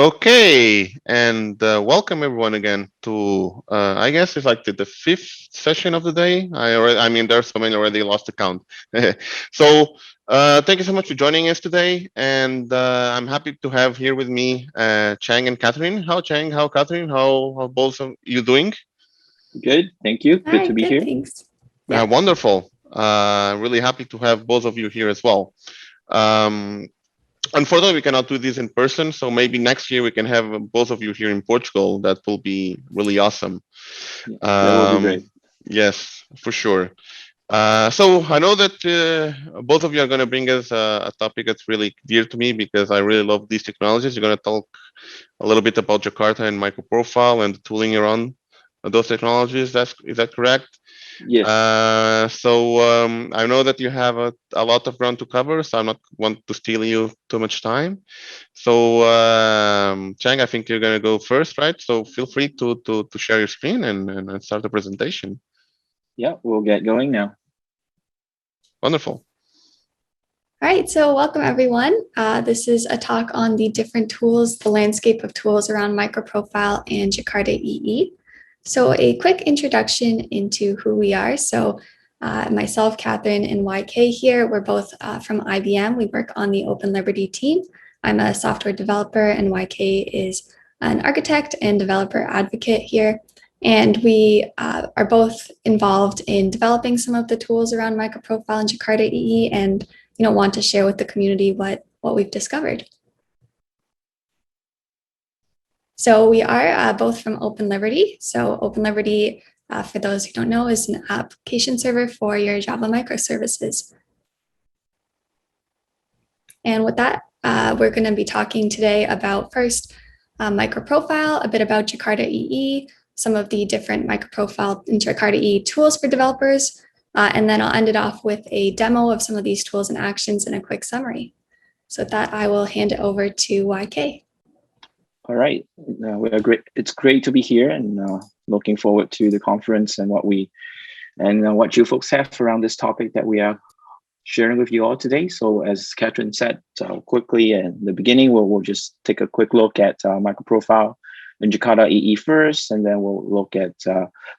Okay, and welcome everyone again to I guess it's like the fifth session of the day. I mean, there's so many already lost the count. So thank you so much for joining us today, and I'm happy to have here with me Chang and Kathryn. How Chang? How Kathryn? How both of you doing? Good, thank you. Good Hi, to be good, here. thanks. Yeah. Wonderful. Really happy to have both of you here as well. Um, Unfortunately, we cannot do this in person, so maybe next year we can have both of you here in Portugal. That will be really awesome. Yeah, that will be great. Um, yes, for sure. So I know that both of you are going to bring us a topic that's really dear to me because I really love these technologies. You're going to talk a little bit about Jakarta and MicroProfile and the tooling around those technologies. Is that correct? Yes. I know that you have a lot of ground to cover, so I'm not want to steal you too much time. So, Chang, I think you're gonna go first, right? So feel free to share your screen and start the presentation. Yeah, we'll get going now. Wonderful. All right, so welcome everyone. This is a talk on the different tools, the landscape of tools around MicroProfile and Jakarta EE. So a quick introduction into who we are. So myself, Kathryn, and YK here, we're both from IBM. We work on the Open Liberty team. I'm a software developer and YK is an architect and developer advocate here. And we are both involved in developing some of the tools around MicroProfile and Jakarta EE and want to share with the community what we've discovered. So we are both from Open Liberty. So Open Liberty, for those who don't know, is an application server for your Java microservices. And with that, we're going to be talking today about first MicroProfile, a bit about Jakarta EE, some of the different MicroProfile and Jakarta EE tools for developers, and then I'll end it off with a demo of some of these tools and actions and a quick summary. So with that, I will hand it over to YK. All right, we are great. It's great to be here and looking forward to the conference and what you folks have around this topic that we are sharing with you all today. So as Kathryn said, quickly in the beginning, we'll just take a quick look at MicroProfile and Jakarta EE first, and then we'll look at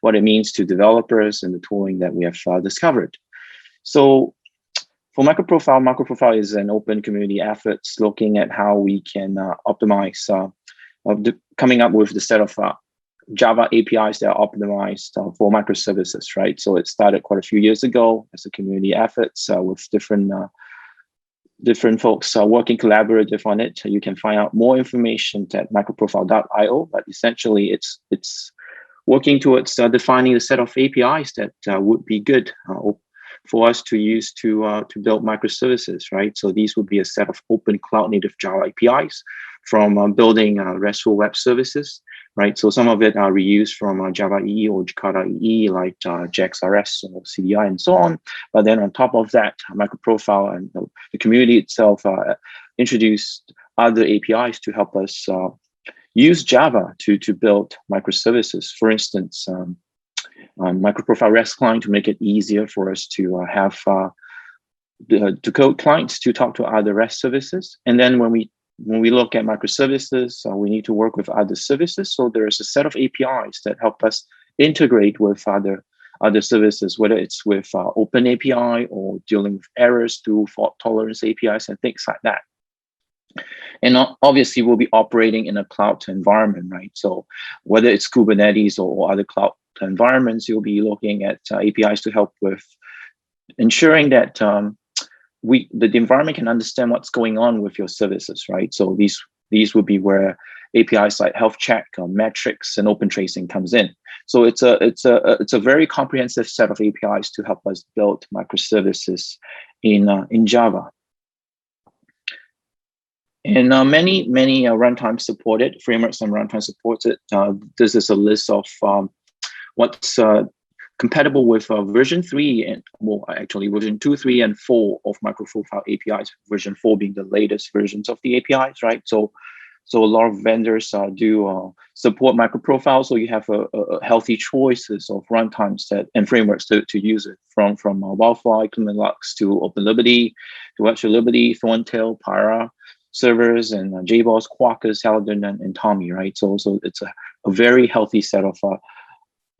what it means to developers and the tooling that we have discovered. So for MicroProfile is an open community effort looking at how we can optimize, coming up with the set of Java APIs that are optimized for microservices, right? So it started quite a few years ago as a community effort with different folks working collaborative on it. You can find out more information at microprofile.io, but essentially it's working towards defining a set of APIs that would be good for us to use to build microservices, right? So these would be a set of open cloud native Java APIs from building RESTful web services, right? So some of it are reused from Java EE or Jakarta EE, like JXRS or CDI and so on. But then on top of that, MicroProfile and the community itself introduced other APIs to help us use Java to build microservices. For instance, MicroProfile REST client to make it easier for us to have to code clients to talk to other REST services. And then when we look at microservices, we need to work with other services. So there's a set of APIs that help us integrate with other services, whether it's with Open API or dealing with errors through fault tolerance APIs and things like that. And obviously, we'll be operating in a cloud environment, right? So whether it's Kubernetes or other cloud environments, you'll be looking at APIs to help with ensuring that the environment can understand what's going on with your services, right? So these would be where APIs like health check, metrics, and open tracing comes in. So it's a very comprehensive set of APIs to help us build microservices in Java. And many runtime supported frameworks and runtime supported. This is a list of what's compatible with version 3 and actually version 2, 3, and 4 of MicroProfile APIs. Version 4 being the latest versions of the APIs, right? So a lot of vendors do support MicroProfile, so you have a healthy choices of runtimes and frameworks to use it from Wildfly, Lux to Open Liberty, to Virtual Liberty, Thorntail, Para. servers and JBoss, Quarkus, Paladin, and Tommy, right? So it's a very healthy set of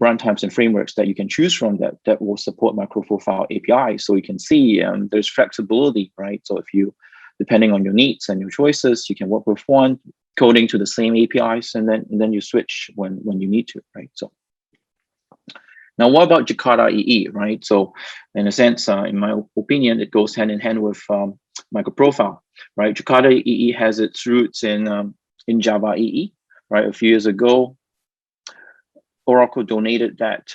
runtimes and frameworks that you can choose from that will support MicroProfile API. So you can see there's flexibility, right? So if you, depending on your needs and your choices, you can work with one coding to the same APIs, and then you switch when you need to, right? So now, what about Jakarta EE, right? So in a sense, in my opinion, it goes hand in hand with MicroProfile, right? Jakarta EE has its roots in Java EE, right? A few years ago, Oracle donated that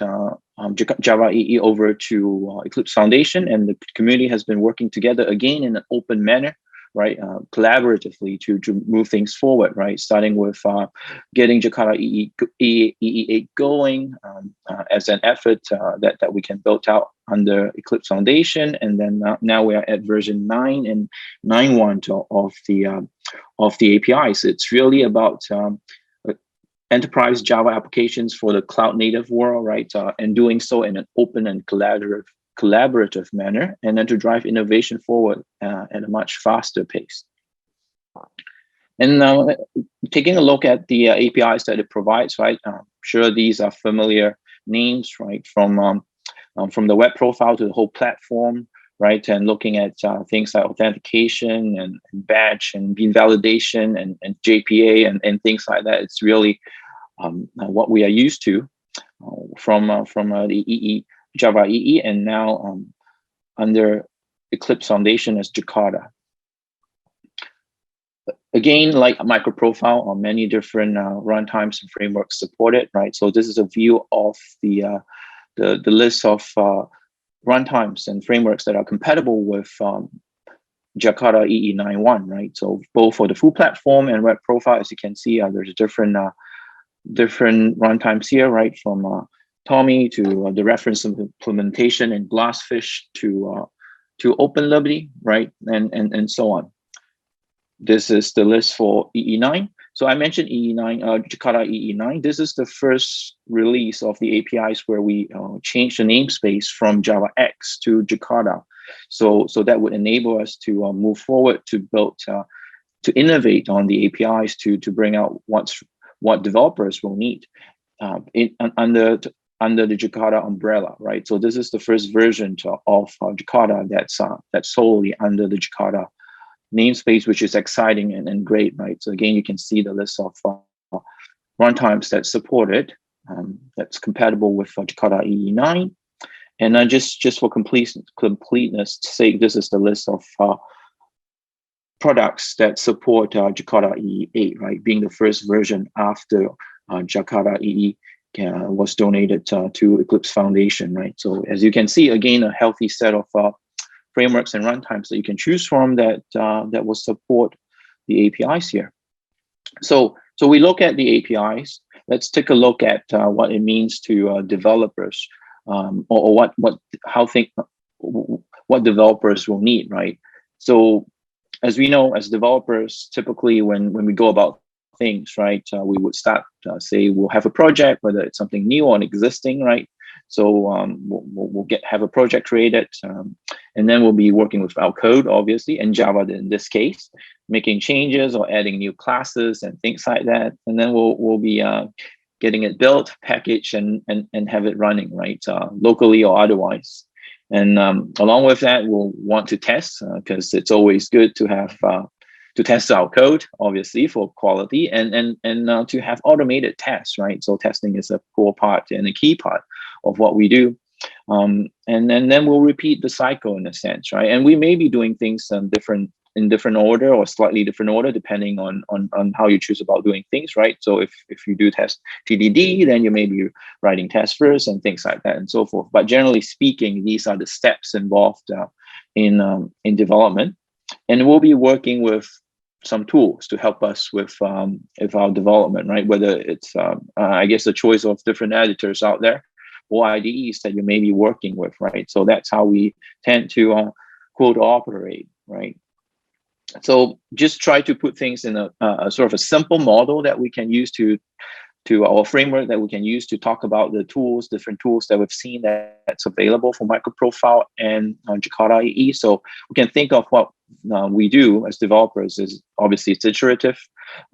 Java EE over to Eclipse Foundation, and the community has been working together again in an open manner, right? Collaboratively to move things forward, right? Starting with getting Jakarta EE8 going as an effort that we can build out under Eclipse Foundation, and then now we are at version 9 and 9.1 of the APIs. It's really about enterprise Java applications for the cloud native world, right? And doing so in an open and collaborative manner, and then to drive innovation forward at a much faster pace. And now taking a look at the APIs that it provides, right? I'm sure these are familiar names, right? From the web profile to the whole platform, right? And looking at things like authentication and batch and bean validation and JPA and things like that. It's really what we are used to from the Java EE, and now under Eclipse Foundation as Jakarta. Again, like MicroProfile, many different runtimes and frameworks support it, right? So this is a view of the list of runtimes and frameworks that are compatible with Jakarta EE9.1, right? So both for the full platform and web profile, as you can see, there's different runtimes here, right? From Tommy to the reference implementation and Glassfish to OpenLibrary, right? And so on. This is the list for EE9. So I mentioned EE9, Jakarta EE9. This is the first release of the APIs where we changed the namespace from JavaX to Jakarta. So that would enable us to move forward to build, to innovate on the APIs to bring out what developers will need under the Jakarta umbrella, right? So this is the first version of Jakarta that's solely under the Jakarta namespace, which is exciting and great, right? So again, you can see the list of runtimes that support it, that's compatible with Jakarta EE9. And just for completeness sake, this is the list of products that support Jakarta EE8, right? Being the first version after Jakarta EE was donated to Eclipse Foundation, right? So as you can see, again, a healthy set of frameworks and runtimes that you can choose from that will support the APIs here. So we look at the APIs. Let's take a look at what it means to developers, or what developers will need, right? So as we know, as developers, typically when we go about things, right, we would start, say we'll have a project, whether it's something new or existing, right? So we'll have a project created, and then we'll be working with our code, obviously, and Java in this case, making changes or adding new classes and things like that. And then we'll be getting it built, packaged, and have it running, right, locally or otherwise. And along with that, we'll want to test, because it's always good to have to test our code, obviously, for quality, and to have automated tests, right? So testing is a core part and a key part of what we do. And then we'll repeat the cycle in a sense, right? And we may be doing things in different order or slightly different order, depending on how you choose about doing things, right? So if you do test TDD, then you may be writing tests first and things like that and so forth. But generally speaking, these are the steps involved in development. And we'll be working with some tools to help us with our development, right? Whether it's, I guess, a choice of different editors out there or IDEs that you may be working with, right? So that's how we tend to quote operate, right? So just try to put things in a sort of a simple model that we can use to our framework that we can use to talk about the different tools that we've seen that's available for MicroProfile and Jakarta EE. So we can think of what we do as developers is obviously it's iterative,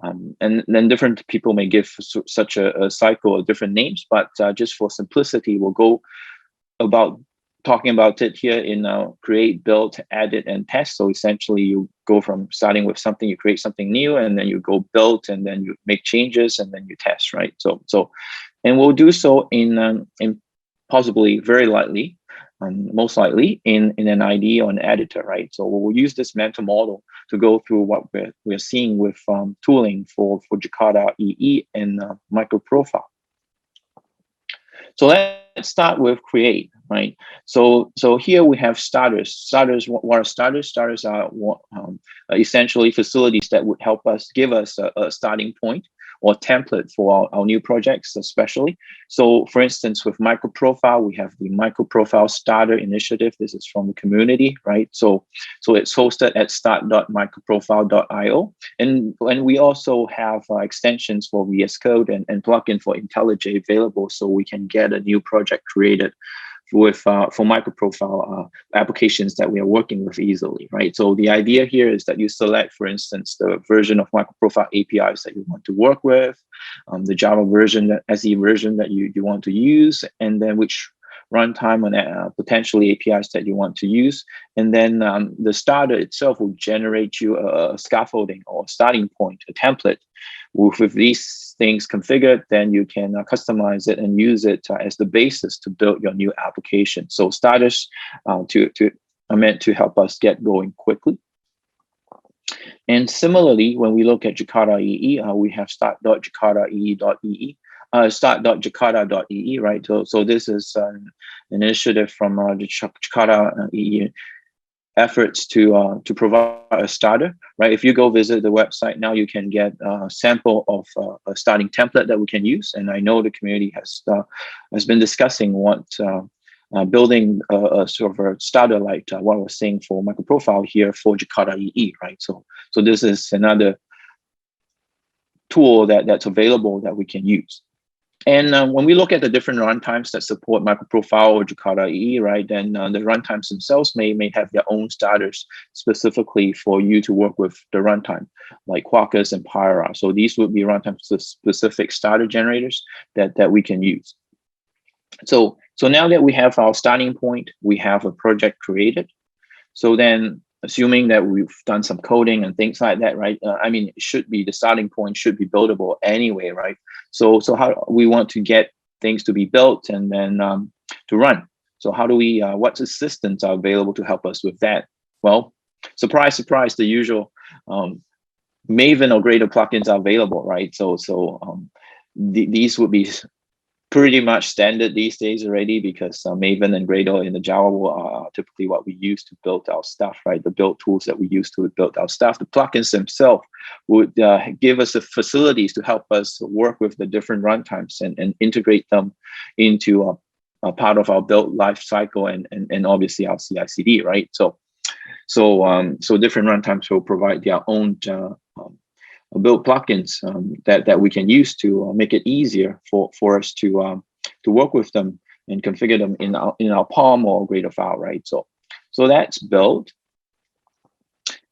and then different people may give such a cycle different names, but just for simplicity, we'll go about talking about it here in create, build, edit, and test. So essentially you go from starting with something, you create something new, and then you go build, and then you make changes, and then you test, right? So and we'll do so in possibly very likely, most likely in an IDE or an editor, right? So we'll use this mental model to go through what we're seeing with tooling for Jakarta EE and MicroProfile. So let's start with create, right? So here we have starters. Starters, what are starters? Starters are essentially facilities that would help us, give us a starting point or template for our new projects, especially. So for instance, with MicroProfile, we have the MicroProfile Starter Initiative. This is from the community, right? So it's hosted at start.microprofile.io. And we also have extensions for VS Code and plugin for IntelliJ available, so we can get a new project created with for MicroProfile applications that we are working with easily, right? So the idea here is that you select, for instance, the version of MicroProfile APIs that you want to work with, the Java version, the SE version that you want to use, and then which runtime and potentially APIs that you want to use. And then the starter itself will generate you a scaffolding or starting point, a template. With these things configured, then you can customize it and use it as the basis to build your new application. So starters are meant to help us get going quickly. And similarly, when we look at Jakarta EE, we have start.jakartaee.ee. Start.jakarta.ee, right? So this is an initiative from the Jakarta EE efforts to provide a starter, right? If you go visit the website now, you can get a sample of a starting template that we can use. And I know the community has been discussing what building a sort of a starter like what I was saying for MicroProfile here for Jakarta EE, right? So this is another tool that's available that we can use. And when we look at the different runtimes that support MicroProfile or Jakarta EE, right, then the runtimes themselves may have their own starters specifically for you to work with the runtime, like Quarkus and Pyra. So these would be runtime specific starter generators that we can use. So now that we have our starting point, we have a project created. So then, assuming that we've done some coding and things like that, right? I mean, it should be the starting point should be buildable anyway, right? So how we want to get things to be built and then to run. So how do we? What assistants are available to help us with that? Well, surprise, surprise, the usual Maven or Gradle plugins are available, right? So these would be pretty much standard these days already, because Maven and Gradle in the Java world are typically what we use to build our stuff, right? The build tools that we use to build our stuff. The plugins themselves would give us the facilities to help us work with the different runtimes and integrate them into a part of our build life cycle and obviously our CI/CD, right? So different runtimes will provide their own build plugins that we can use to make it easier for us to work with them and configure them in our Palm or Gradle file, right? So that's build.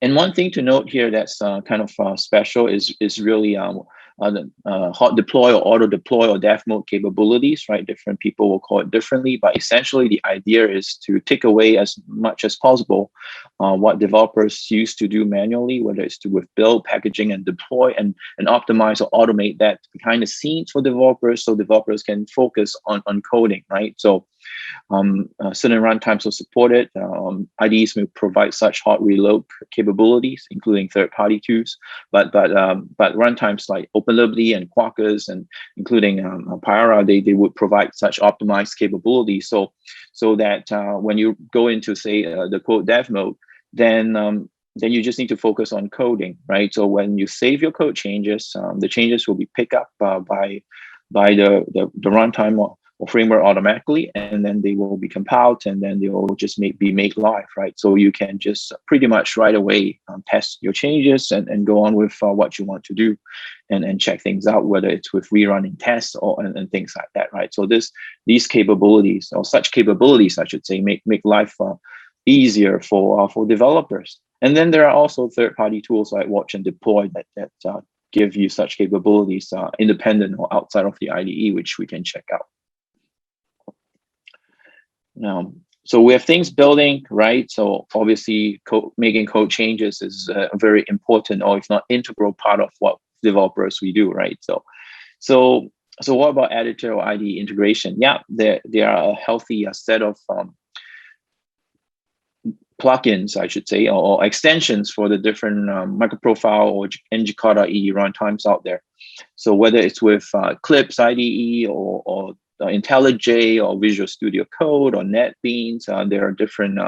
And one thing to note here that's kind of special is really hot deploy or auto deploy or dev mode capabilities, right? Different people will call it differently, but essentially the idea is to take away as much as possible what developers used to do manually, whether it's to with build, packaging, and deploy, and optimize or automate that behind the scenes for developers, so developers can focus on coding, right? So certain runtimes will support it. IDEs may provide such hot reload capabilities, including third-party tools, but runtimes like OpenLibD and Quarkus and including Pyra, they would provide such optimized capabilities. So that when you go into say the code dev mode, then you just need to focus on coding, right? So when you save your code changes, the changes will be picked up by the runtime or or framework automatically, and then they will be compiled, and then they will just be made live, right? So you can just pretty much right away test your changes and go on with what you want to do, and check things out, whether it's with rerunning tests and things like that, right? So these capabilities, or such capabilities, I should say, make life easier for developers. And then there are also third-party tools like Watch and Deploy that give you such capabilities independent or outside of the IDE, which we can check out. Now, so we have things building, right? So obviously making code changes is a very important, or if not integral, part of what developers we do, right? So what about editor or IDE integration? Yeah, there are a healthy set of plugins, I should say, or extensions for the different MicroProfile and Jakarta EE runtimes out there. So whether it's with Eclipse IDE or IntelliJ or Visual Studio Code or NetBeans, there are different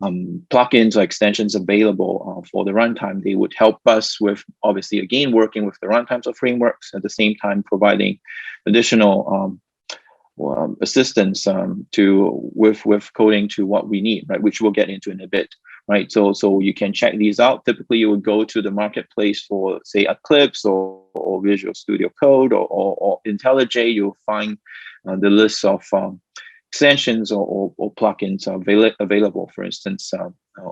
plugins or extensions available for the runtime. They would help us with, obviously, again, working with the runtimes of frameworks, at the same time providing additional assistance with coding to what we need, right? Which we'll get into in a bit, right? So you can check these out. Typically, you would go to the marketplace for, say, Eclipse or Visual Studio Code or IntelliJ. You'll find the list of extensions or plugins available. For instance,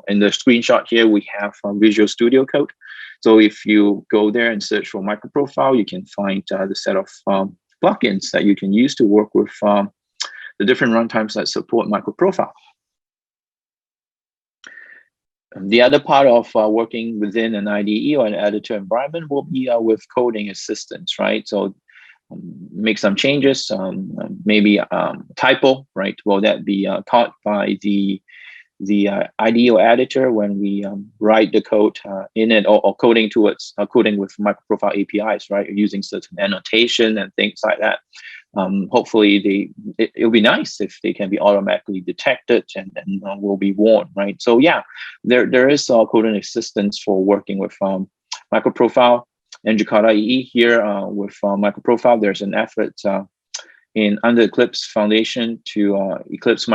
in the screenshot here, we have Visual Studio Code. So if you go there and search for MicroProfile, you can find the set of plugins that you can use to work with the different runtimes that support MicroProfile. The other part of working within an IDE or an editor environment will be with coding assistance, right? So make some changes, maybe typo, right? Will that be caught by the IDE or editor when we write the code in it, or coding towards coding with MicroProfile APIs, right? Using certain annotation and things like that. Hopefully, it'll be nice if they can be automatically detected and will be warned, right? So yeah, there is coding assistance for working with MicroProfile and Jakarta EE. Here with MicroProfile, there's an effort under Eclipse Foundation to Eclipse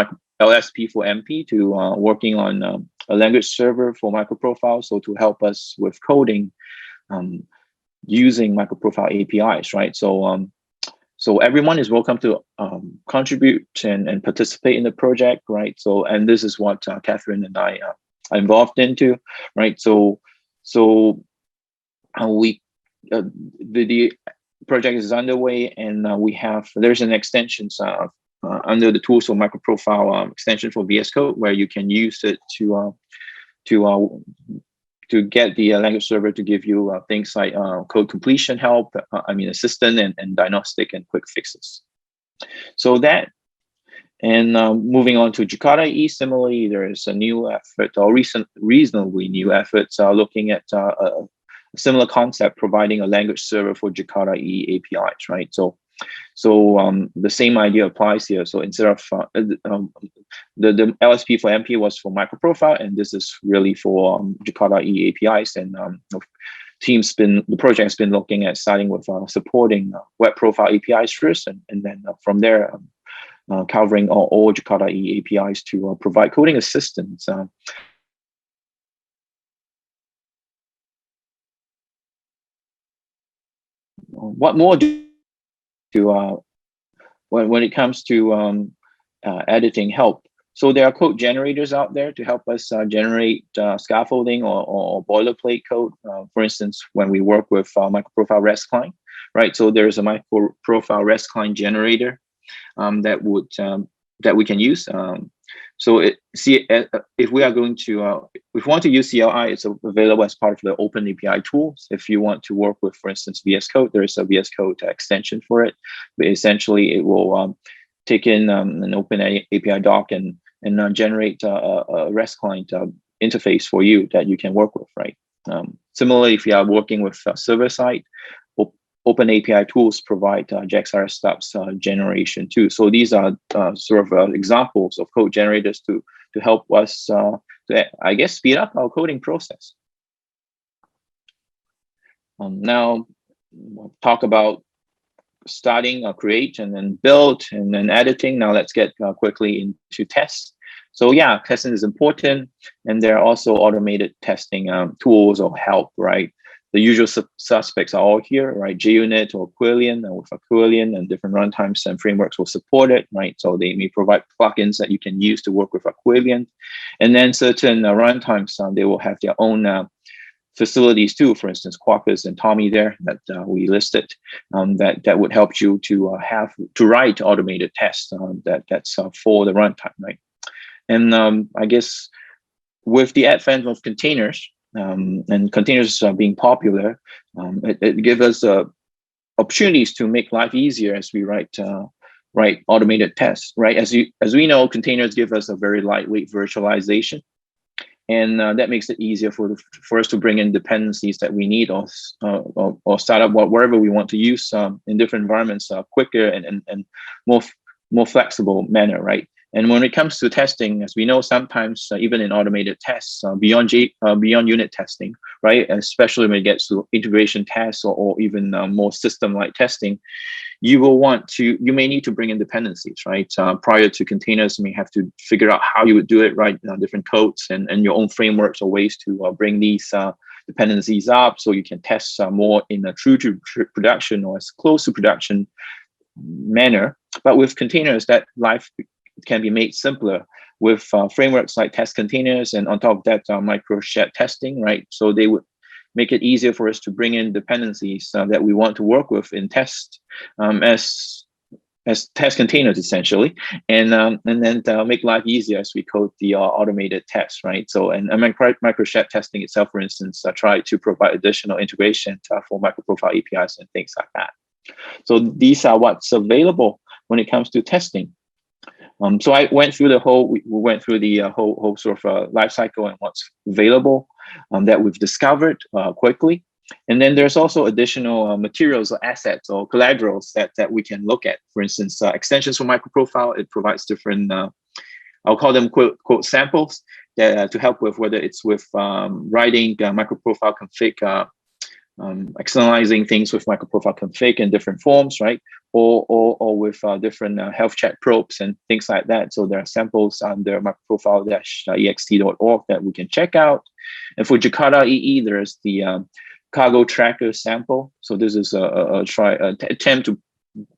LSP for MP to working on a language server for MicroProfile, so to help us with coding using MicroProfile APIs, right? So everyone is welcome to contribute and participate in the project, right? So, and this is what Kathryn and I are involved into, right? So we the project is underway, and there's an extension under the tools for MicroProfile extension for VS Code, where you can use it to get the language server to give you things like code completion help, assistant and diagnostic and quick fixes. So that, and moving on to Jakarta EE, similarly, there is a new effort, or reasonably new efforts looking at a similar concept, providing a language server for Jakarta EE APIs, right? So the same idea applies here. So instead of the LSP for MP was for MicroProfile, and this is really for Jakarta EE APIs. And the project's been looking at starting with supporting web profile APIs first, and then from there covering all Jakarta EE APIs to provide coding assistance. What more when it comes to editing help? So there are code generators out there to help us generate scaffolding or boilerplate code. For instance, when we work with MicroProfile REST client, right? So there's a MicroProfile REST client generator that we can use. So if we are going to, if we want to use CLI, it's available as part of the Open API tools. If you want to work with, for instance, VS Code, there is a VS Code extension for it. But essentially, it will take in an Open API doc and generate a REST client interface for you that you can work with, right? Similarly, if you are working with server side, Open API tools provide JAX-RS stubs generation too. So these are sort of examples of code generators to help us, I guess, speed up our coding process. Now, we'll talk about starting create and then build and then editing. Now let's get quickly into tests. So yeah, testing is important, and there are also automated testing tools or help, right? The usual suspects are all here, right? JUnit or Quillian, and with Quillian and different runtimes and frameworks will support it, right? So they may provide plugins that you can use to work with Quillian. And then certain runtimes, they will have their own facilities too. For instance, Quarkus and Tommy there that we listed, that would help you to write automated tests that's for the runtime, right? And I guess with the advent of containers and containers being popular, it gives us opportunities to make life easier as we write automated tests, right? As we know, containers give us a very lightweight virtualization, and that makes it easier for us to bring in dependencies that we need or start up wherever we want to use in different environments quicker and more flexible manner, right? And when it comes to testing, as we know, sometimes even in automated tests, beyond unit testing, right, especially when it gets to integration tests or even more system-like testing, you may need to bring in dependencies, right? Prior to containers, you may have to figure out how you would do it, right? Different codes and your own frameworks or ways to bring these dependencies up so you can test more in a true to production or as close to production manner. But with containers, that life can be made simpler with frameworks like test containers, and on top of that, micro shared testing, right? So they would make it easier for us to bring in dependencies that we want to work with in test as test containers essentially, and then make life easier as we code the automated tests, right? So and micro shared testing itself, for instance, try to provide additional integration for MicroProfile APIs and things like that. So these are what's available when it comes to testing. So I went through we went through the whole sort of life cycle and what's available that we've discovered quickly. And then there's also additional materials or assets or collaterals that we can look at. For instance, extensions for MicroProfile, it provides different, I'll call them quote samples to help with whether it's with writing MicroProfile config, externalizing things with MicroProfile config in different forms, right? Or with different health check probes and things like that. So there are samples under microprofile-ext.org that we can check out. And for Jakarta EE, there's the cargo tracker sample. So this is a attempt to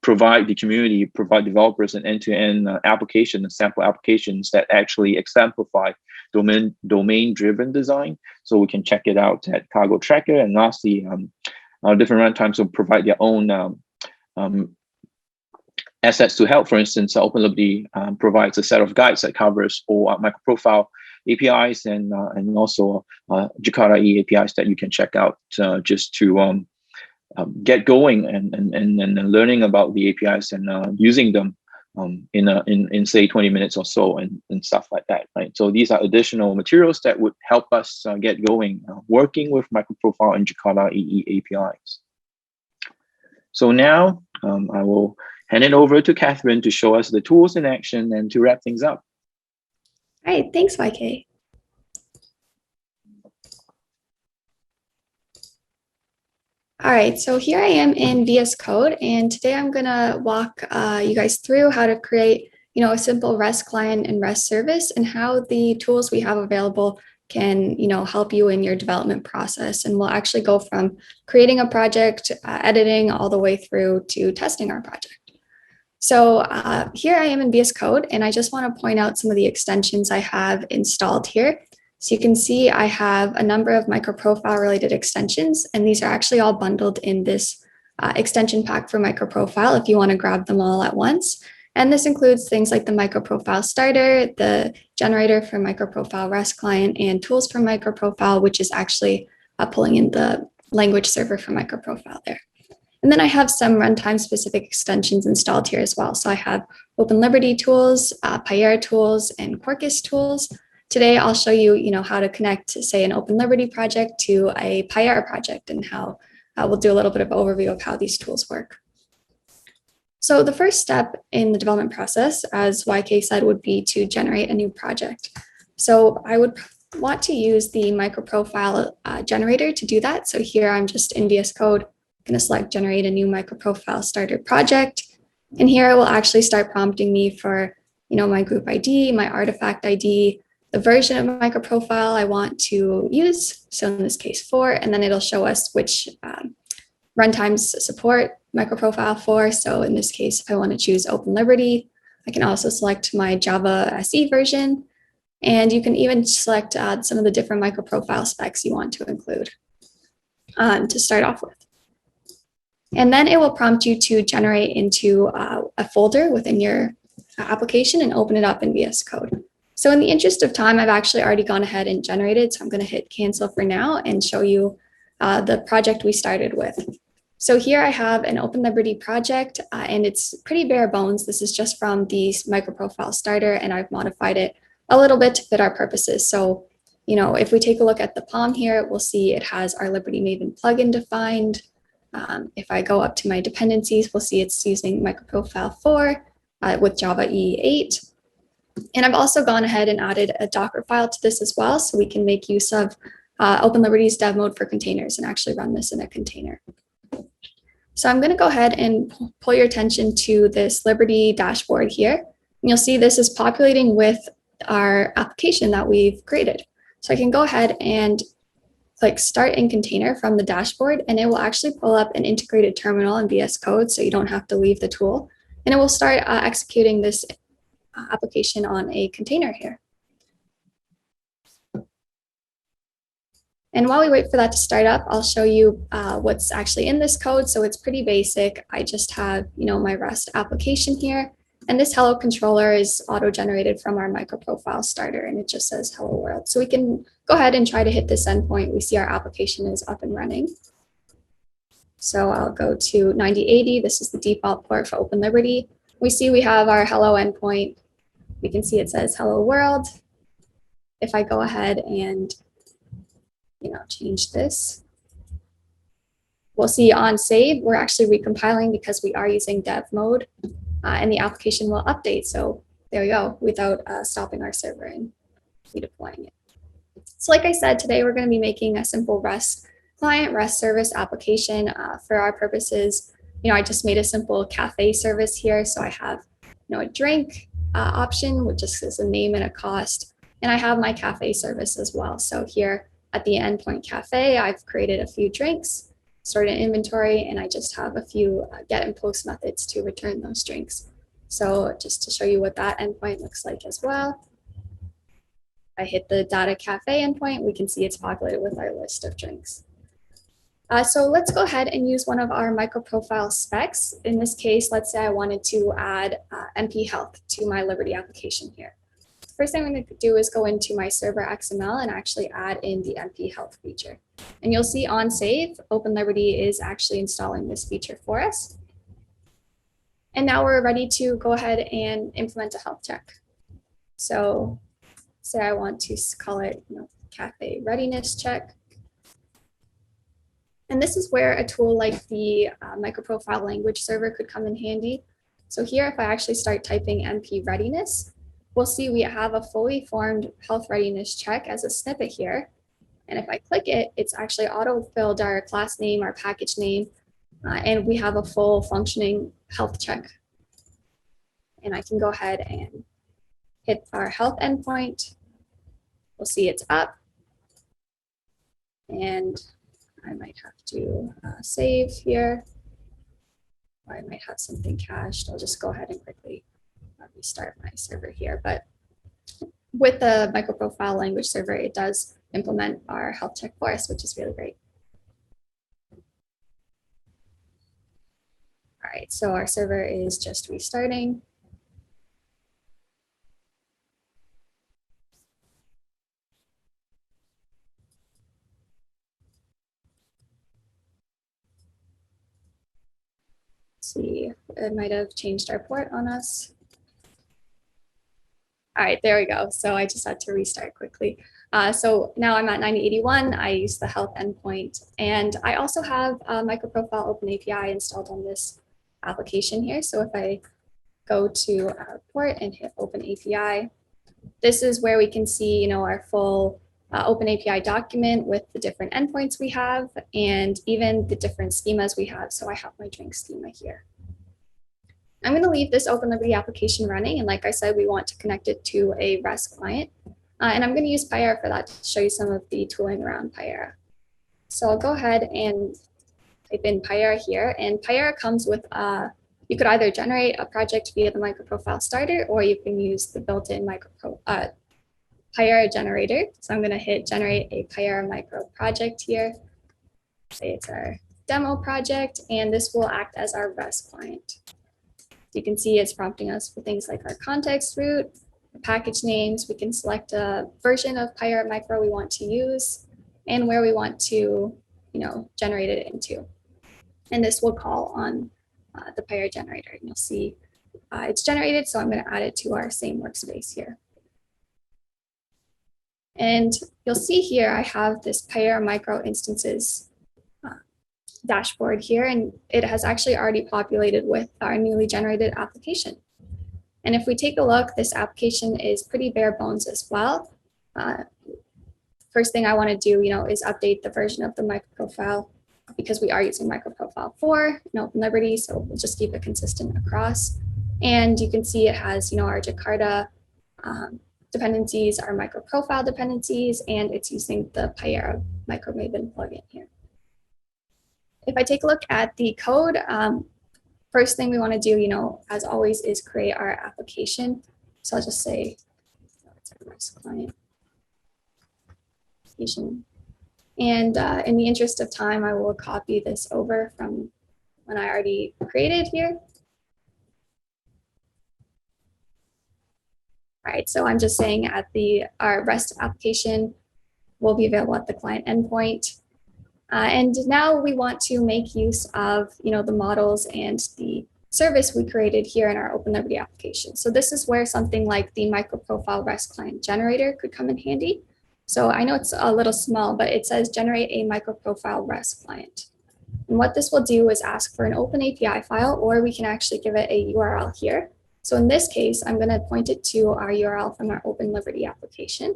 provide developers an end-to-end application and sample applications that actually exemplify domain-driven design. So we can check it out at Cargo Tracker. And lastly, our different runtimes will provide their own assets to help. For instance, OpenLibD provides a set of guides that covers all MicroProfile APIs and also Jakarta EE APIs that you can check out just to get going and learning about the APIs and using them in say 20 minutes or so and stuff like that, right? So these are additional materials that would help us get going working with MicroProfile and Jakarta EE APIs. So now I will hand it over to Kathryn to show us the tools in action and to wrap things up. All right, thanks, YK. All right, so here I am in VS Code, and today I'm gonna walk you guys through how to create, a simple REST client and REST service, and how the tools we have available can, help you in your development process. And we'll actually go from creating a project, editing, all the way through to testing our project. So here I am in VS Code, and I just want to point out some of the extensions I have installed here. So you can see I have a number of MicroProfile related extensions, and these are actually all bundled in this extension pack for MicroProfile if you want to grab them all at once. And this includes things like the MicroProfile Starter, the generator for MicroProfile REST client, and tools for MicroProfile, which is actually pulling in the language server for MicroProfile there. And then I have some runtime specific extensions installed here as well. So I have OpenLibD tools, Payara tools, and Quarkus tools. Today, I'll show you, how to connect, say, an OpenLibD project to a Payara project, and how we'll do a little bit of overview of how these tools work. So the first step in the development process, as YK said, would be to generate a new project. So I would want to use the MicroProfile generator to do that. So here I'm just in VS Code going to select generate a new microprofile starter project. And here it will actually start prompting me for, my group ID, my artifact ID, the version of microprofile I want to use. So in this case, 4, and then it'll show us which runtimes support microprofile 4. So in this case, if I want to choose Open Liberty, I can also select my Java SE version. And you can even select some of the different microprofile specs you want to include to start off with. And then it will prompt you to generate into a folder within your application and open it up in VS Code. So in the interest of time, I've actually already gone ahead and generated. So I'm going to hit cancel for now and show you the project we started with. So here I have an Open Liberty project, and it's pretty bare bones. This is just from the microprofile starter, and I've modified it a little bit to fit our purposes. So, if we take a look at the POM here, we'll see it has our Liberty Maven plugin defined. If I go up to my dependencies, we'll see it's using microprofile 4 with Java EE-8. And I've also gone ahead and added a Docker file to this as well, so we can make use of Open Liberty's dev mode for containers and actually run this in a container. So I'm going to go ahead and pull your attention to this Liberty dashboard here. And you'll see this is populating with our application that we've created. So I can go ahead and click Start in Container from the dashboard, and it will actually pull up an integrated terminal in VS Code, so you don't have to leave the tool. And it will start executing this application on a container here. And while we wait for that to start up, I'll show you what's actually in this code. So it's pretty basic. I just have, my REST application here. And this hello controller is auto-generated from our microprofile starter, and it just says hello world. So we can go ahead and try to hit this endpoint. We see our application is up and running. So I'll go to 9080. This is the default port for Open Liberty. We see we have our hello endpoint. We can see it says hello world. If I go ahead and change this, we'll see on save, we're actually recompiling because we are using dev mode, and the application will update. So there we go, without stopping our server and redeploying it. So like I said, today we're going to be making a simple REST client, REST service application for our purposes. I just made a simple cafe service here. So I have, a drink option, which just is a name and a cost. And I have my cafe service as well. So here at the endpoint cafe, I've created a few drinks, stored in inventory, and I just have a few get and post methods to return those drinks. So just to show you what that endpoint looks like as well, I hit the data cafe endpoint, we can see it's populated with our list of drinks. So let's go ahead and use one of our microprofile specs. In this case, let's say I wanted to add MP health to my Liberty application here. First thing I'm going to do is go into my server XML and actually add in the MP health feature. And you'll see on save, Open Liberty is actually installing this feature for us. And now we're ready to go ahead and implement a health check. So say I want to call it cafe readiness check. And this is where a tool like the MicroProfile language server could come in handy. So here, if I actually start typing MP readiness, we'll see we have a fully formed health readiness check as a snippet here. And if I click it, it's actually auto-filled our class name, our package name, and we have a full functioning health check. And I can go ahead and hit our health endpoint. We'll see it's up. And I might have to save here. Or I might have something cached. I'll just go ahead and quickly restart my server here. But with the MicroProfile language server, it does implement our health check for us, which is really great. All right, so our server is just restarting. Let's see, it might have changed our port on us. All right, there we go. So I just had to restart quickly. So now I'm at 9081. I use the health endpoint. And I also have MicroProfile Open API installed on this application here. So if I go to our port and hit Open API, this is where we can see, our full open API document with the different endpoints we have and even the different schemas we have. So I have my drink schema here. I'm going to leave this Open Liberty application running. And like I said, we want to connect it to a REST client. And I'm going to use Pyera for that to show you some of the tooling around Pyera. So I'll go ahead and type in Pyera here. And Pyera comes with, you could either generate a project via the MicroProfile starter, or you can use the built-in Pyera generator. So I'm going to hit generate a Pyera micro project here. Say it's our demo project, and this will act as our REST client. You can see it's prompting us for things like our context root, the package names. We can select a version of Pyera micro we want to use and where we want to, generate it into. And this will call on the Pyera generator. And you'll see it's generated, so I'm going to add it to our same workspace here. And you'll see here I have this Pyera micro instances dashboard here, and it has actually already populated with our newly generated application. And if we take a look, this application is pretty bare bones as well. First thing I want to do, is update the version of the MicroProfile because we are using MicroProfile 4 in Open Liberty, so we'll just keep it consistent across. And you can see it has, our Jakarta dependencies, our MicroProfile dependencies, and it's using the Pyera MicroMaven plugin here. If I take a look at the code, first thing we want to do, as always, is create our application. So I'll just say, it's our REST client application. And in the interest of time, I will copy this over from when I already created here. All right, so I'm just saying at our REST application will be available at the client endpoint. And now we want to make use of the models and the service we created here in our Open Liberty application. So this is where something like the MicroProfile REST client generator could come in handy. So I know it's a little small, but it says generate a MicroProfile REST client. And what this will do is ask for an open API file, or we can actually give it a URL here. So in this case, I'm going to point it to our URL from our Open Liberty application.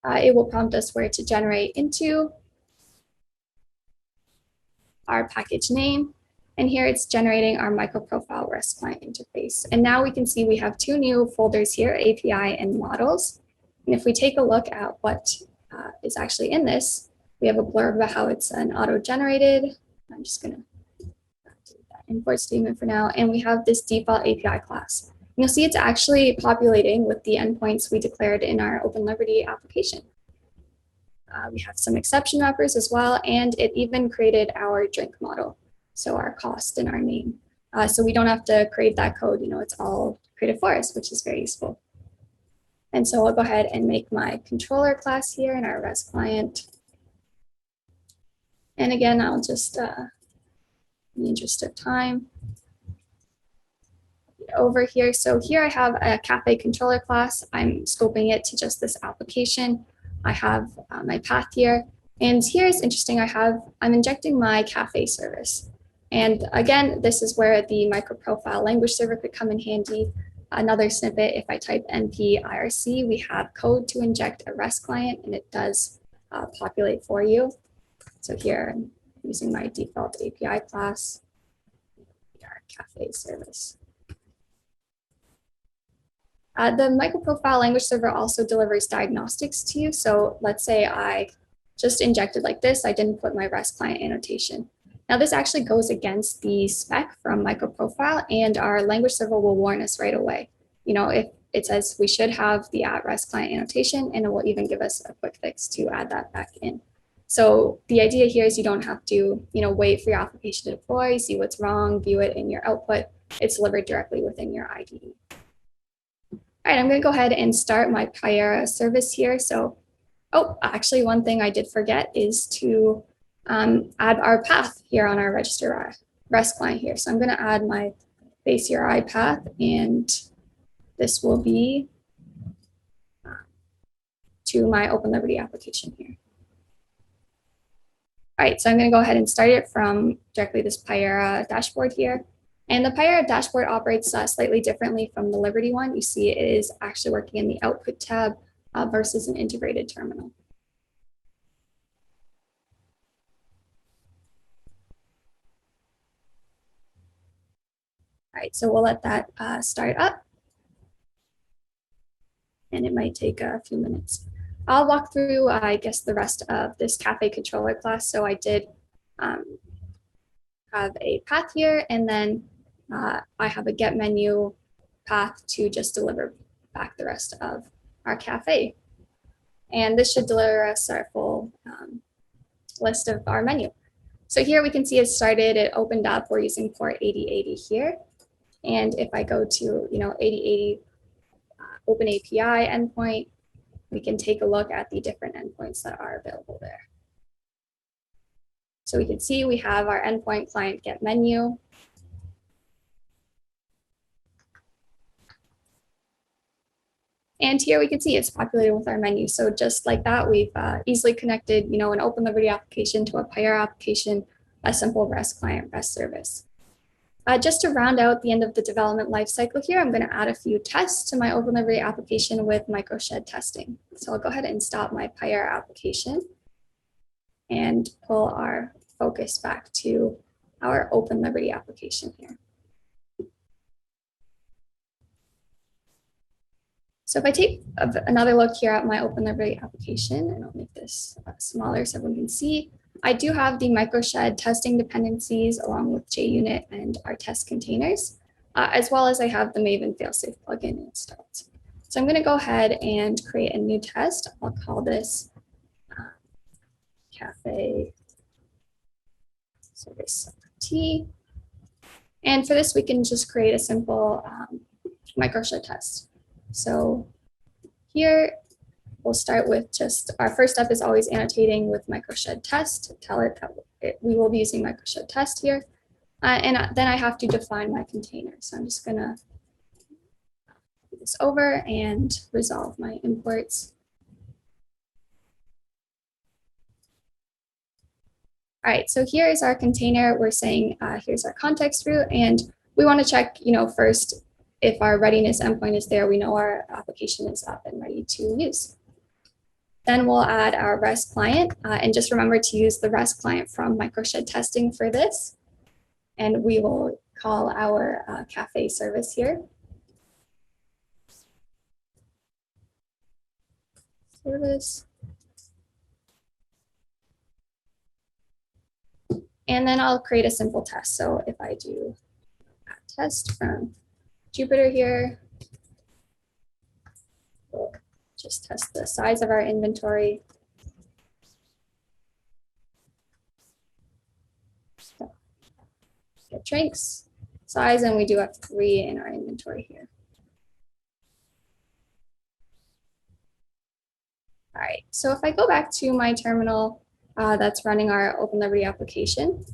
It will prompt us where to generate into, our package name, and here it's generating our MicroProfile REST client interface. And now we can see we have two new folders here, API and models. And if we take a look at what is actually in this, we have a blurb about how it's an auto-generated. I'm just going to do that import statement for now. And we have this default API class. And you'll see it's actually populating with the endpoints we declared in our Open Liberty application. We have some exception wrappers as well, and it even created our drink model, so our cost and our name. So we don't have to create that code, it's all created for us, which is very useful. And so I'll go ahead and make my controller class here in our REST client. And again, I'll just, in the interest of time, over here. So here I have a cafe controller class. I'm scoping it to just this application. I have my path here, and here is interesting. I'm injecting my cafe service. And again, this is where the MicroProfile language server could come in handy. Another snippet, if I type np irc, we have code to inject a REST client, and it does populate for you. So here I'm using my default API class, our cafe service. The MicroProfile language server also delivers diagnostics to you. So let's say I just injected like this. I didn't put my REST client annotation. Now this actually goes against the spec from MicroProfile, and our language server will warn us right away. If it says we should have the @REST client annotation, and it will even give us a quick fix to add that back in. So the idea here is you don't have to, wait for your application to deploy, see what's wrong, view it in your output. It's delivered directly within your IDE. All right, I'm going to go ahead and start my Pyera service here. So, actually, one thing I did forget is to add our path here on our register REST client here. So I'm going to add my base URI path, and this will be to my Open Liberty application here. All right, so I'm going to go ahead and start it from directly this Pyera dashboard here. And the Pyera dashboard operates slightly differently from the Liberty one. You see it is actually working in the output tab. versus an integrated terminal. All right, so we'll let that start up. And it might take a few minutes. I'll walk through, I guess, the rest of this cafe controller class. So I did have a path here, and then I have a get menu path to just deliver back the rest of our cafe. And this should deliver us our full list of our menu. So here we can see it started, it opened up, we're using port 8080 here. And if I go to 8080 Open API endpoint, we can take a look at the different endpoints that are available there. So we can see we have our endpoint client get menu. And here we can see it's populated with our menu. So just like that, we've easily connected, an OpenLiberty application to a Pyre application, a simple REST client, REST service. Just to round out the end of the development lifecycle here, I'm going to add a few tests to my OpenLiberty application with microshed testing. So I'll go ahead and stop my Pyre application and pull our focus back to our OpenLiberty application here. So if I take another look here at my OpenLiberty application, and I'll make this smaller so everyone can see, I do have the microshed testing dependencies along with JUnit and our test containers, as well as I have the Maven failsafe plugin installed. So I'm going to go ahead and create a new test. I'll call this cafe service T. And for this, we can just create a simple microshed test. So here, we'll start with just our first step is always annotating with microshed test to tell it that we will be using microshed test here. And then I have to define my container. So I'm just gonna do this over and resolve my imports. All right, so here is our container. We're saying here's our context root, and we want to check, first if our readiness endpoint is there, we know our application is up and ready to use. Then we'll add our REST client, and just remember to use the REST client from microshed testing for this. And we will call our cafe service here. Service. And then I'll create a simple test. So if I do a test from Jupyter here, we'll just test the size of our inventory. So get drinks, size, and we do have 3 in our inventory here. All right, so if I go back to my terminal that's running our OpenLiberty application,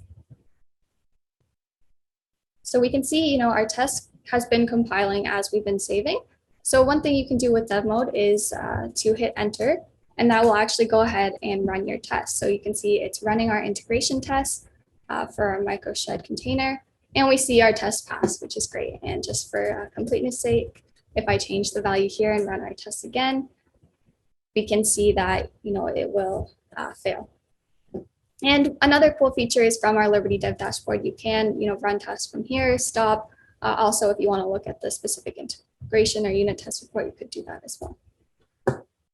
so we can see, our test has been compiling as we've been saving. So one thing you can do with dev mode is to hit enter, and that will actually go ahead and run your test. So you can see it's running our integration test for our microshed container, and we see our test pass, which is great. And just for completeness sake, if I change the value here and run our test again, we can see that it will fail. And another cool feature is from our Liberty Dev dashboard, you can run tests from here, stop. Also, if you want to look at the specific integration or unit test report, you could do that as well.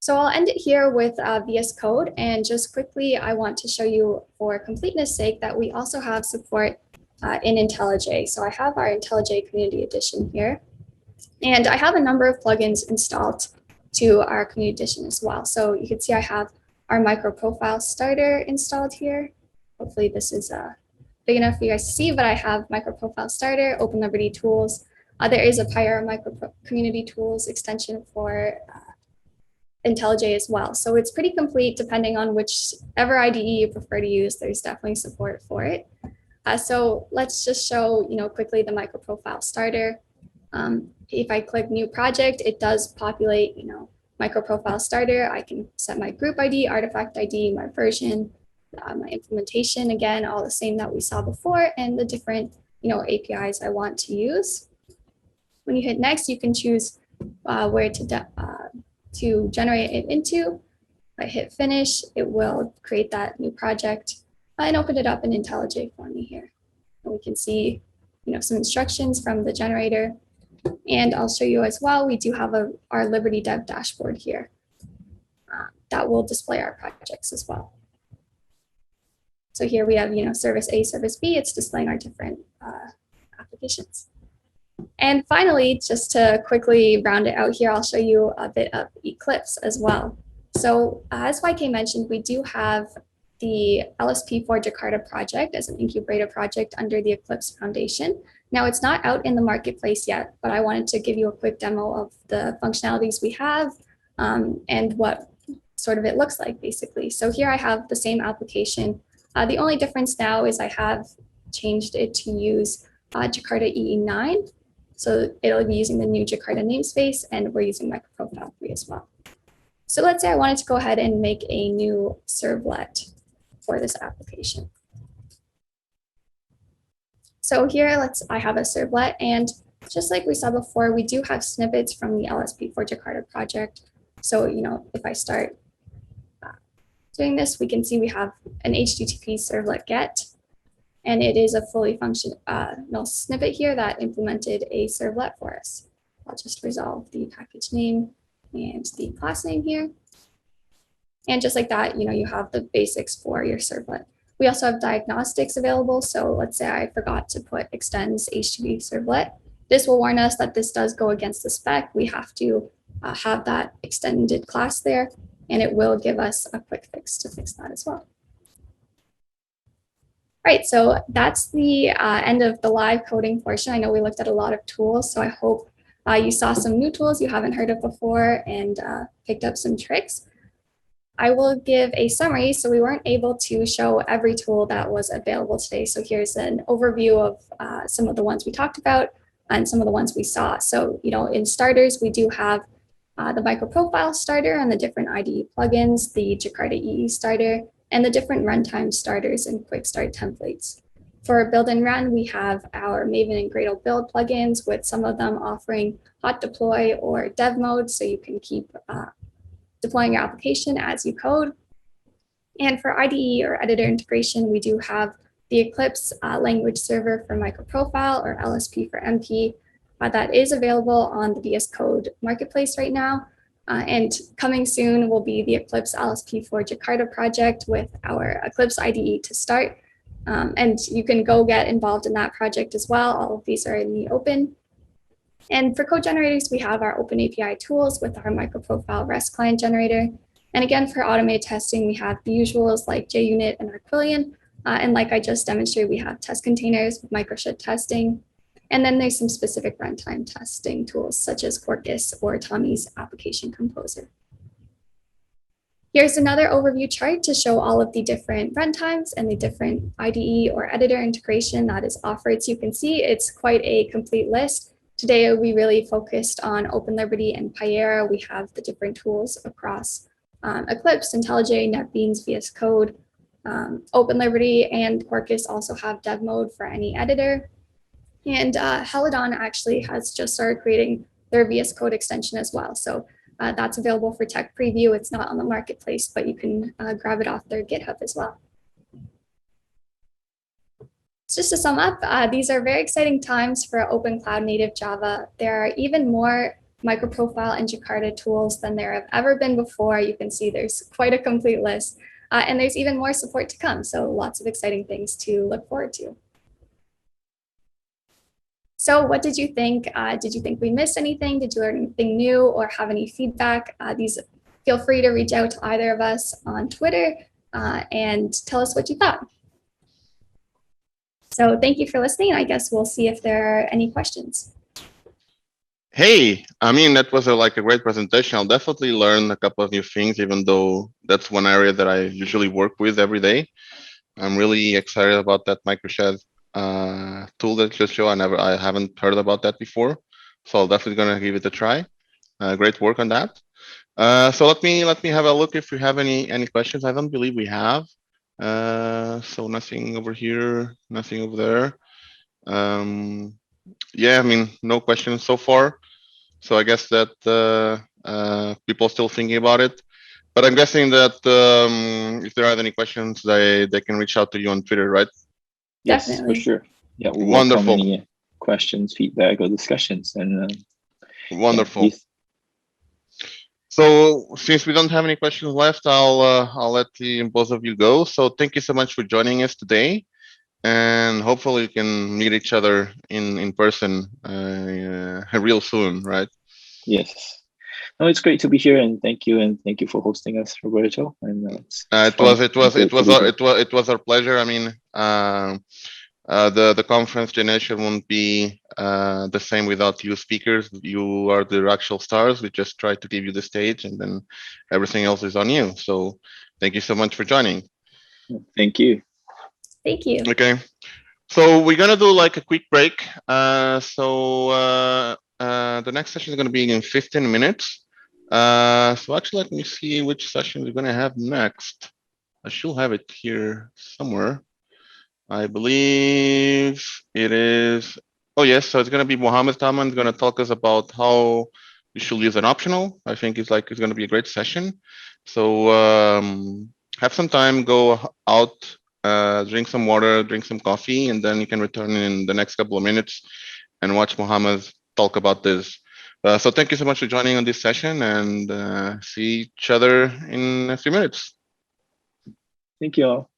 So I'll end it here with VS Code, and just quickly, I want to show you, for completeness sake, that we also have support in IntelliJ. So I have our IntelliJ Community Edition here, and I have a number of plugins installed to our Community Edition as well. So you can see I have our MicroProfile Starter installed here. Hopefully this is big enough for you guys to see, but I have MicroProfile Starter, OpenLiberty tools. There is a Pyre Community Tools extension for IntelliJ as well. So it's pretty complete depending on whichever IDE you prefer to use. There's definitely support for it. So let's just show quickly the MicroProfile Starter. If I click New Project, it does populate MicroProfile Starter. I can set my group ID, artifact ID, my version, my implementation, again, all the same that we saw before, and the different APIs I want to use. When you hit next, you can choose where to to generate it into. If I hit finish, it will create that new project and open it up in IntelliJ for me here. And we can see, some instructions from the generator. And I'll show you as well, we do have our Liberty Dev dashboard here that will display our projects as well. So here we have, service A, service B, it's displaying our different applications. And finally, just to quickly round it out here, I'll show you a bit of Eclipse as well. So as YK mentioned, we do have the LSP for Jakarta project as an incubator project under the Eclipse Foundation. Now it's not out in the marketplace yet, but I wanted to give you a quick demo of the functionalities we have and what sort of it looks like basically. So here I have the same application. The only difference now is I have changed it to use Jakarta EE-9. So it'll be using the new Jakarta namespace, and we're using MicroProfile 3 as well. So let's say I wanted to go ahead and make a new servlet for this application. So here, I have a servlet, and just like we saw before, we do have snippets from the LSP for Jakarta project. So, if I start doing this, we can see we have an HTTP servlet get, and it is a fully functional snippet here that implemented a servlet for us. I'll just resolve the package name and the class name here. And just like that, you have the basics for your servlet. We also have diagnostics available. So let's say I forgot to put extends HTTP servlet. This will warn us that this does go against the spec. We have to have that extended class there, and it will give us a quick fix to fix that as well. Right, so that's the end of the live coding portion. I know we looked at a lot of tools, so I hope you saw some new tools you haven't heard of before and picked up some tricks. I will give a summary. So we weren't able to show every tool that was available today. So here's an overview of some of the ones we talked about and some of the ones we saw. So, in starters, we do have the MicroProfile starter and the different IDE plugins, the Jakarta EE starter, and the different runtime starters and quick start templates. For build and run, we have our Maven and Gradle build plugins, with some of them offering hot deploy or dev mode, so you can keep deploying your application as you code. And for IDE or editor integration, we do have the Eclipse language server for MicroProfile, or LSP for MP, that is available on the VS Code marketplace right now. And coming soon will be the Eclipse LSP for Jakarta project with our Eclipse IDE to start. And you can go get involved in that project as well. All of these are in the open. And for code generators, we have our open API tools with our MicroProfile REST client generator. And again, for automated testing, we have the usuals like JUnit and Arquillian. And like I just demonstrated, we have test containers with microshed testing. And then there's some specific runtime testing tools such as Quarkus or Tommy's application composer. Here's another overview chart to show all of the different runtimes and the different IDE or editor integration that is offered. So you can see it's quite a complete list. Today, we really focused on OpenLiberty and Payera. We have the different tools across Eclipse, IntelliJ, NetBeans, VS Code, OpenLiberty, and Quarkus also have dev mode for any editor. And Helidon actually has just started creating their VS Code extension as well. So that's available for tech preview. It's not on the marketplace, but you can grab it off their GitHub as well. So just to sum up, these are very exciting times for open cloud native Java. There are even more MicroProfile and Jakarta tools than there have ever been before. You can see there's quite a complete list, and there's even more support to come. So lots of exciting things to look forward to. So what did you think? Did you think we missed anything? Did you learn anything new or have any feedback? Feel free to reach out to either of us on Twitter and tell us what you thought. So thank you for listening. I guess we'll see if there are any questions. Hey, that was a great presentation. I'll definitely learn a couple of new things, even though that's one area that I usually work with every day. I'm really excited about that microshed tool that you just showed. I haven't heard about that before, so I'm definitely gonna give it a try. Great work on that. So let me have a look if we have any questions. I don't believe we have. So nothing over here, nothing over there. Yeah, no questions so far. So I guess that People still thinking about it. But I'm guessing that if there are any questions, they can reach out to you on Twitter, right? Yes, Definitely. for sure. Yeah, we welcome Wonderful. any questions, feedback, or discussions. And Wonderful. So since we don't have any questions left, I'll let both of you go. So thank you so much for joining us today, and hopefully we can meet each other in person real soon, right? Yes. No, it's great to be here, and thank you for hosting us, Roberto. And it's It fun. was it was it Great to was be our here. it was our pleasure. I mean, the conference JNation won't be the same without you speakers. You are the actual stars. We just try to give you the stage, and then everything else is on you. So thank you so much for joining. Thank you. Thank you. Okay. So we're gonna do like a quick break. The next session is gonna be in 15 minutes. So actually, let me see which session we're gonna have next. I should have it here somewhere. I believe it is. Oh yes, so it's gonna be Mohammed Taman is gonna talk us about how you should use an optional. I think it's gonna be a great session. So have some time, go out, drink some water, drink some coffee, and then you can return in the next couple of minutes and watch Mohammed talk about this. So thank you so much for joining on this session, and see each other in a few minutes. Thank you all.